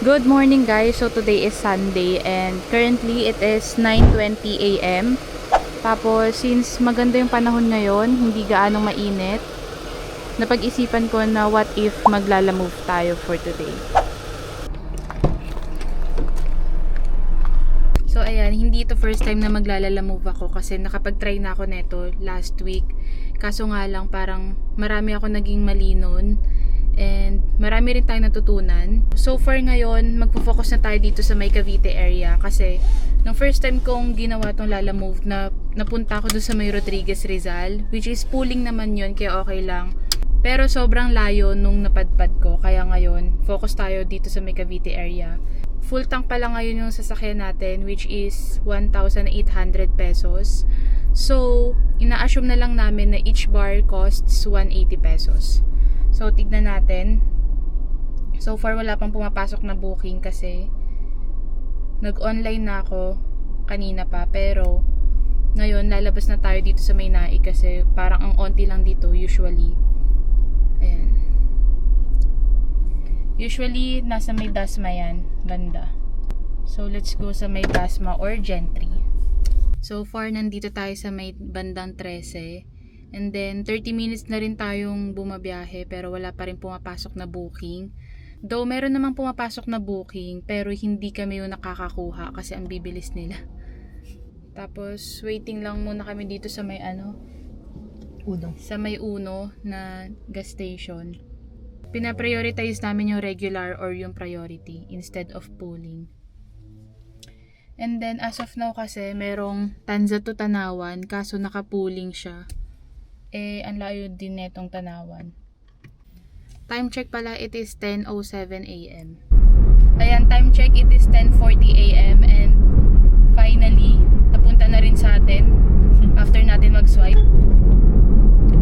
Good morning guys. So today is Sunday and currently it is 9:20 AM. Tapos since maganda yung panahon ngayon, hindi gaano mainit, napag-isipan ko na what if maglalamove tayo for today. So ayan, hindi ito first time na maglalamove ako kasi nakapag-try na ako neto last week. Kaso nga lang parang marami ako naging mali nun. And marami rin tayong natutunan. So far ngayon, magpo-focus na tayo dito sa may Cavite area kasi nung first time kong ginawa tong lalamove na napunta ako doon sa may Rodriguez Rizal, which is pooling naman yun kaya okay lang. Pero sobrang layo nung napadpad ko kaya ngayon, focus tayo dito sa may Cavite area. Full tank pala ngayon yung sasakyan natin which is 1,800 pesos. So, ina-assume na lang namin na each bar costs 180 pesos. So, tignan natin. So far, wala pang pumapasok na booking kasi nag-online na ako kanina pa. Pero, ngayon, lalabas na tayo dito sa Maynai kasi parang ang onti lang dito usually. Ayan. Usually, nasa may Dasma yan, banda. So, let's go sa may Dasma or Gentry. So far, nandito tayo sa may bandang 13. And then, 30 minutes na rin tayong bumabiyahe pero wala pa rin pumapasok na booking. Though, meron namang pumapasok na booking pero hindi kami yung nakakakuha kasi ang bibilis nila. Tapos, waiting lang muna kami dito sa may Uno. Sa may Uno na gas station. Pina-prioritize namin yung regular or yung priority instead of pooling. And then, as of now kasi, merong Tanza to Tanawan kaso naka-pooling siya. Ang layo din netong Tanawan. Time check pala, it is 10:07 AM. Ayan, time check, it is 10:40 AM and finally, napunta na rin sa atin after natin mag-swipe.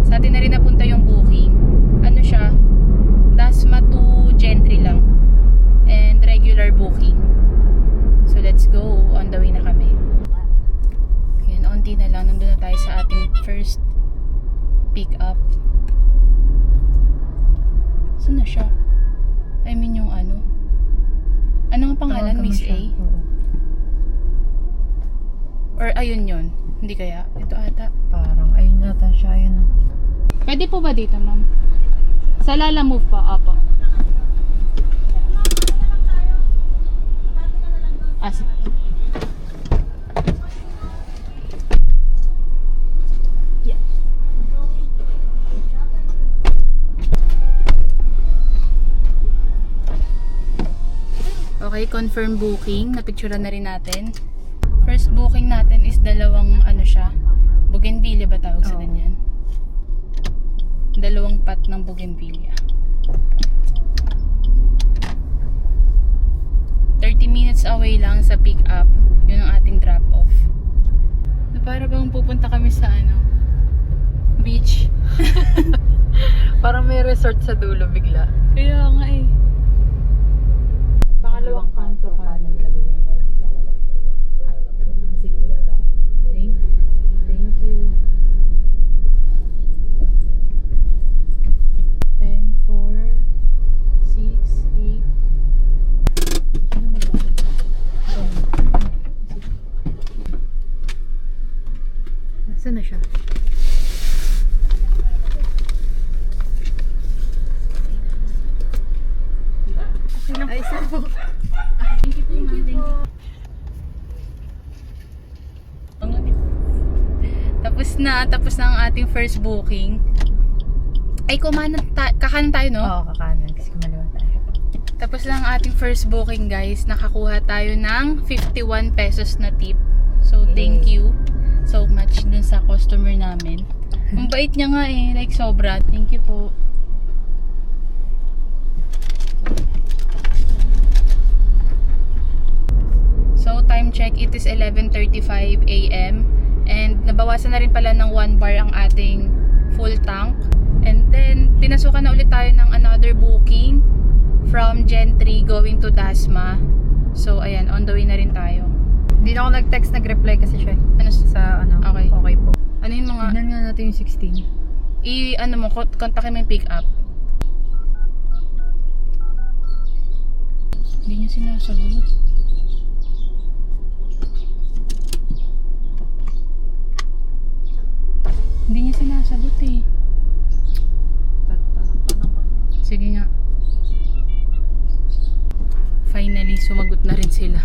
Sa atin na rin napunta yung booking. Ano siya? Dasma to Gentry lang. And regular booking. So let's go. On the way na kami. Ayan, onti na lang. Nandun na tayo sa ating first pick up. Saan na siya? I mean yung ano? Ano ang pangalan? Miss A? Oo. Or ayun yun? Hindi kaya? Ito ata. Parang ayun nata siya. Ayun na. Pwede po ba dito, ma'am? Sa lalamove pa, apo. Yeah. Okay, confirm booking. Napicturean na rin natin. First booking natin is dalawang siya. Bougainvillea ba tawag sa ganyan? Dalawang pot ng bougainvillea. 30 minutes away lang sa pick up. Yun ang ating drop off. Na para bang pupunta kami sa beach. Parang may resort sa dulo bigla. Kaya nga eh. Pangalawang kanto kanan kaliwa. Sige. Thank you. 10, 4, 6, 8. Ano na ba? Nasaan na siya? Ay, saan po? Thank you po, ma'am. Thank you. Tapos na ang ating first booking. Ay, kakanan tayo, no? Oo, kakanan. Kasi kumaliwa tayo. Tapos na ang ating first booking, guys. Nakakuha tayo ng 51 pesos na tip. So, thank you so much dun sa customer namin. Ang bait niya nga eh. Like, sobra. Thank you po. So, time check, it is 11:35 AM. And nabawasan na rin pala ng 1 bar ang ating full tank. And then, pinasukan na ulit tayo ng another booking from Gentry going to Dasma. So, ayan, on the way na rin tayo. Hindi na ako nag-text, nag-reply kasi siya. Ano Sa Okay. Okay po. Ano yung mga... Tignan nga natin yung 16. Kontakin mo yung pick up. Hindi niya sinasagot. Hindi niya sinasagot eh. Sige nga. Finally, sumagot na rin sila.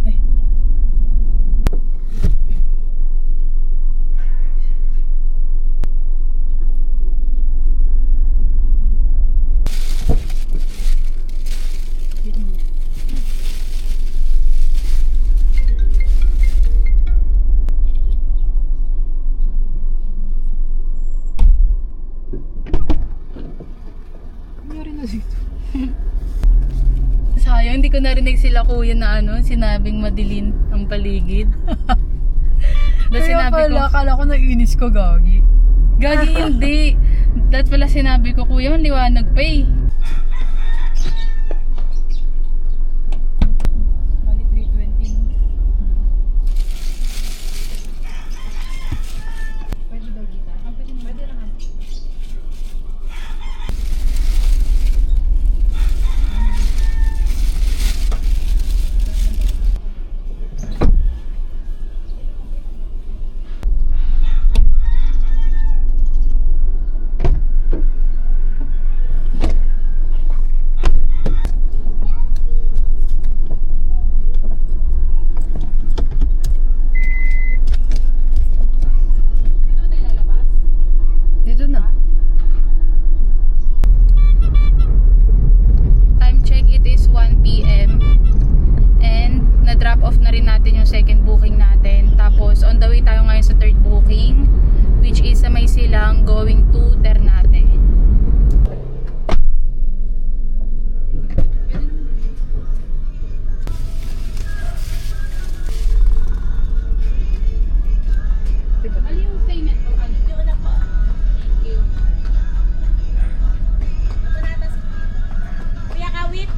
Ay. Sayang, hindi ko narinig sila kuya na sinabing madilim ang paligid. Dahil Kaya sinabi pala, ko, akala ko naiinis ko, Gagi. gagi hindi. Dahil pala sinabi ko, kuya, liwanag pa eh. Bali 3:20 no? Pwede daw kita? Pwede naman. Dito na. Time check, it is 1 p.m. And na-drop off na rin natin yung second booking natin. Tapos on the way tayo ngayon sa third booking, which is sa May Silang going to Ternate. Ano yung payment o ano? Thank you. Kuya Kawit.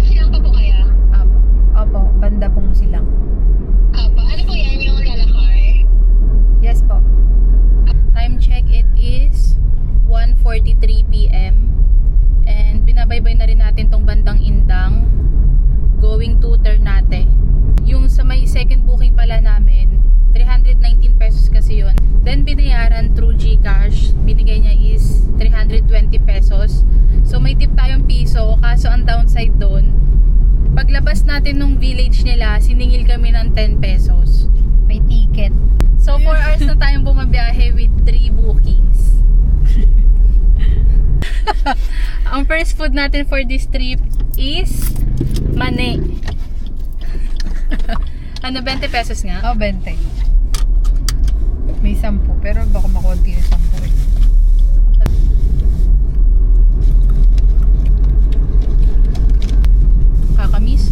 Silang pa po kaya? Apo. Opo, banda pong silang. Apa, ano po yan yung lalakar? Yes po. Time check, it is 1:43 p.m. And binabaybay na rin natin tong bandang Indang going to Ternate. Yung sa may second booking pala namin, 319 pesos kasi yun. Then binayaran through GCash, binigay niya is 320 pesos. So may tip tayong piso, kaso ang downside doon, paglabas natin nung village nila, siningil kami ng 10 pesos. May ticket. So 4 hours na tayong bumabiyahe with 3 bookings. Ang first food natin for this trip is mani. Ano, 20 pesos nga? Oh, 20. May 10, pero baka makunti na 10 eh. Kakamis.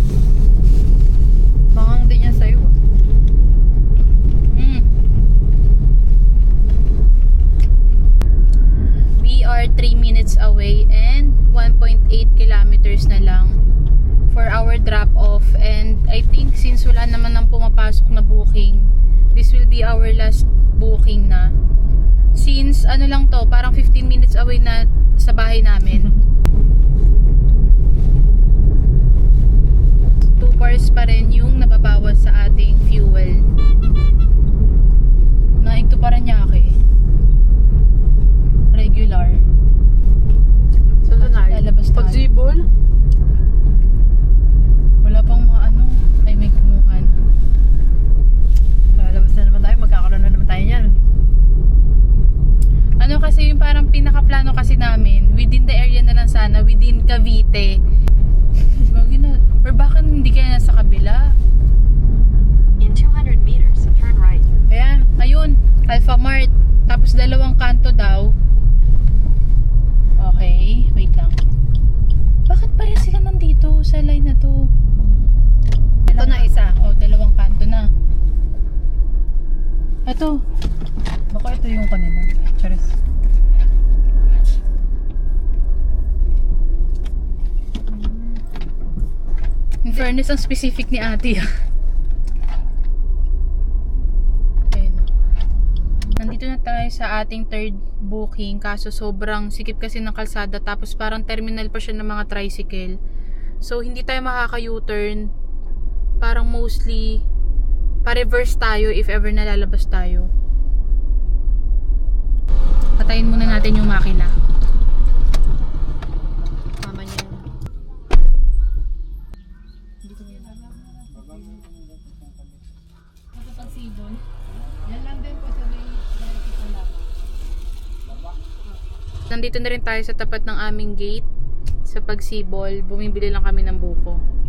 Mangang din yan sa'yo ah. We are 3 minutes away and 1.8 kilometers na lang for our drop off. And I think since wala naman nang pumapasok na booking, this will be our last booking na. Since ano lang to, parang 15 minutes away na sa bahay namin. 2 bars pa rin yung nababawas sa ating fuel. Naig to Paranaque. Regular. So, Lalabas tayo. Pag-zibol? Wala pang mga ay may kumuhan. Lalabas na naman tayo, magkakaroon na naman tayo niyan. Ano kasi yung parang pinakaplano kasi namin, within the area na lang sana, within Cavite. Gagi na, or baka hindi kaya nasa kabila. In 200 meters, turn right. Ayan, ayun, Alpha Mart. Tapos 2 kanto daw. Okay, wait lang. Bakit pa rin sila nandito sa line na to? Ito na isa. O, 2 kanto na. Ito. Baka ito yung kanila. Charis. Yung fairness, ang specific ni ate. Ayun o. Nandito na tayo sa ating third booking. Kaso sobrang sikip kasi ng kalsada. Tapos parang terminal pa siya ng mga tricycle. So hindi tayo makaka-U-turn. Parang mostly pa-reverse tayo if ever nalalabas tayo. Patayin muna natin yung makina. Tama niya. Dito muna. Ito pag sibon. Yan lang din po sa may pala. Nandito na rin tayo sa tapat ng aming gate sa Pagsibol. Bumibili lang kami ng buko.